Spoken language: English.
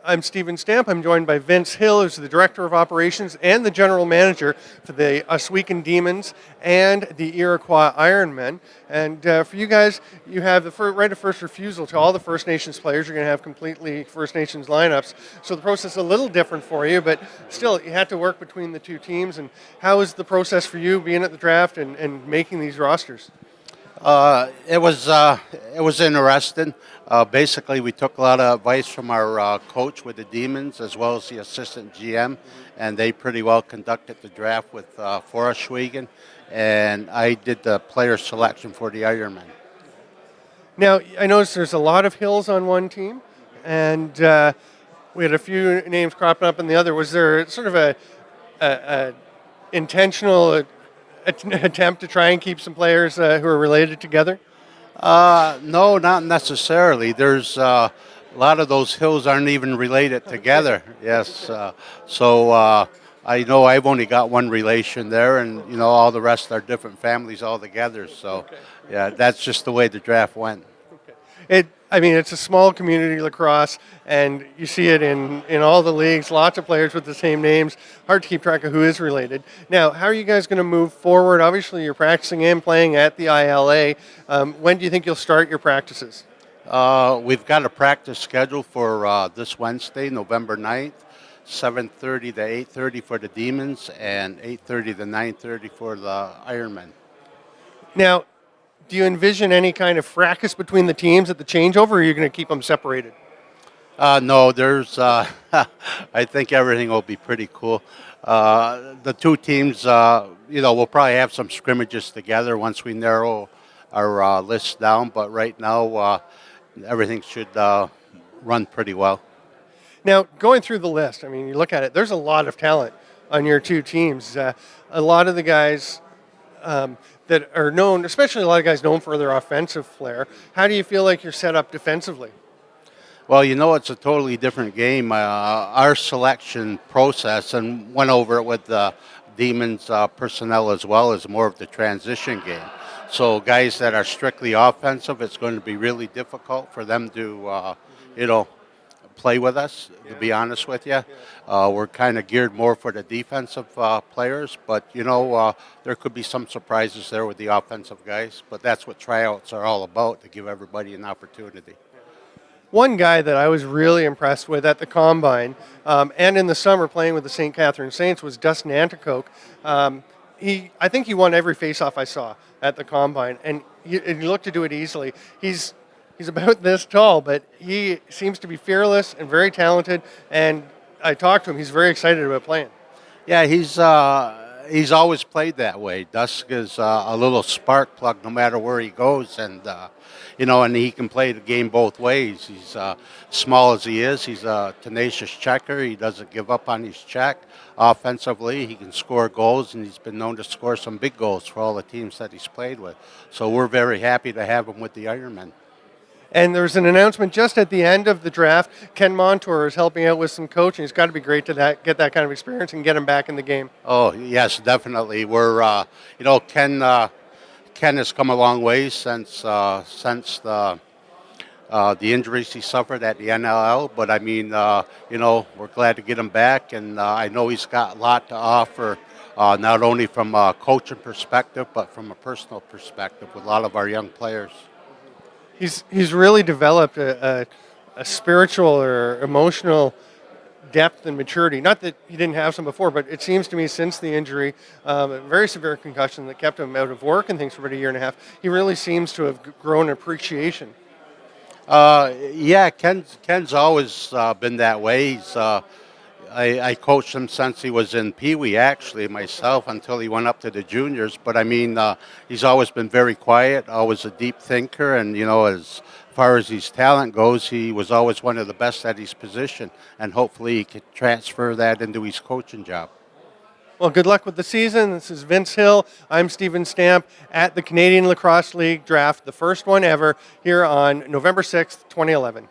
I'm Steven Stamp. I'm joined by Vince Hill, who's the Director of Operations and the General Manager for the Oswegan Demons and the Iroquois Ironmen. And for you guys, you have the right of first refusal to all the First Nations players. You're going to have completely First Nations lineups. So the process is a little different for you, but still, you had to work between the two teams. And how is the process for you being at the draft and making these rosters? It was interesting. Basically, we took a lot of advice from our coach with the Demons as well as the assistant GM, and they pretty well conducted the draft with for Oswegan, and I did the player selection for the Ironmen. Now, I noticed there's a lot of Hills on one team, and we had a few names cropping up in the other. Was there sort of a intentional attempt to try and keep some players who are related together? No, not necessarily. There's a lot of those hills aren't even related together. Yes, so I know I've only got one relation there, and all the rest are different families altogether. So, yeah, that's just the way the draft went. It's a small community, lacrosse, and you see it in all the leagues, lots of players with the same names. Hard to keep track of who is related. Now, how are you guys going to move forward? Obviously, you're practicing and playing at the ILA. When do you think you'll start your practices? We've got a practice scheduled for this Wednesday, November 9th, 7:30 to 8:30 for the Demons, and 8:30 to 9:30 for the Ironmen. Now, do you envision any kind of fracas between the teams at the changeover, or are you going to keep them separated? No, there's. I think everything will be pretty cool. The two teams, we'll probably have some scrimmages together once we narrow our list down. But right now, everything should run pretty well. Now, going through the list, you look at it. There's a lot of talent on your two teams. A lot of the guys that are known, especially a lot of guys known for their offensive flair. How do you feel like you're set up defensively? Well, it's a totally different game. Our selection process, and went over it with the Demons personnel as well, is more of the transition game. So guys that are strictly offensive, it's going to be really difficult for them to, play with us, to be honest with you. We're kind of geared more for the defensive players, but, there could be some surprises there with the offensive guys. But that's what tryouts are all about, to give everybody an opportunity. One guy that I was really impressed with at the Combine and in the summer playing with the St. Catherine Saints was Dustin Anticoke. I think he won every face-off I saw at the Combine, and he looked to do it easily. He's about this tall, but he seems to be fearless and very talented, and I talked to him. He's very excited about playing. Yeah, he's always played that way. Dusk is a little spark plug no matter where he goes, and and he can play the game both ways. He's small as he is. He's a tenacious checker. He doesn't give up on his check. Offensively, he can score goals, and he's been known to score some big goals for all the teams that he's played with. So we're very happy to have him with the Ironmen. And there's an announcement just at the end of the draft. Ken Montour is helping out with some coaching. It's got to be great to get that kind of experience and get him back in the game. Oh, yes, definitely. We're, Ken has come a long way since the injuries he suffered at the NLL. But, we're glad to get him back. And I know he's got a lot to offer, not only from a coaching perspective, but from a personal perspective with a lot of our young players. He's really developed a spiritual or emotional depth and maturity. Not that he didn't have some before, but it seems to me since the injury, a very severe concussion that kept him out of work and things for about a year and a half, he really seems to have grown appreciation. Yeah, Ken's always been that way. I coached him since he was in Pee Wee, actually, myself, until he went up to the juniors. But, he's always been very quiet, always a deep thinker. And, as far as his talent goes, he was always one of the best at his position. And hopefully he could transfer that into his coaching job. Well, good luck with the season. This is Vince Hill. I'm Steven Stamp at the Canadian Lacrosse League Draft, the first one ever, here on November 6th, 2011.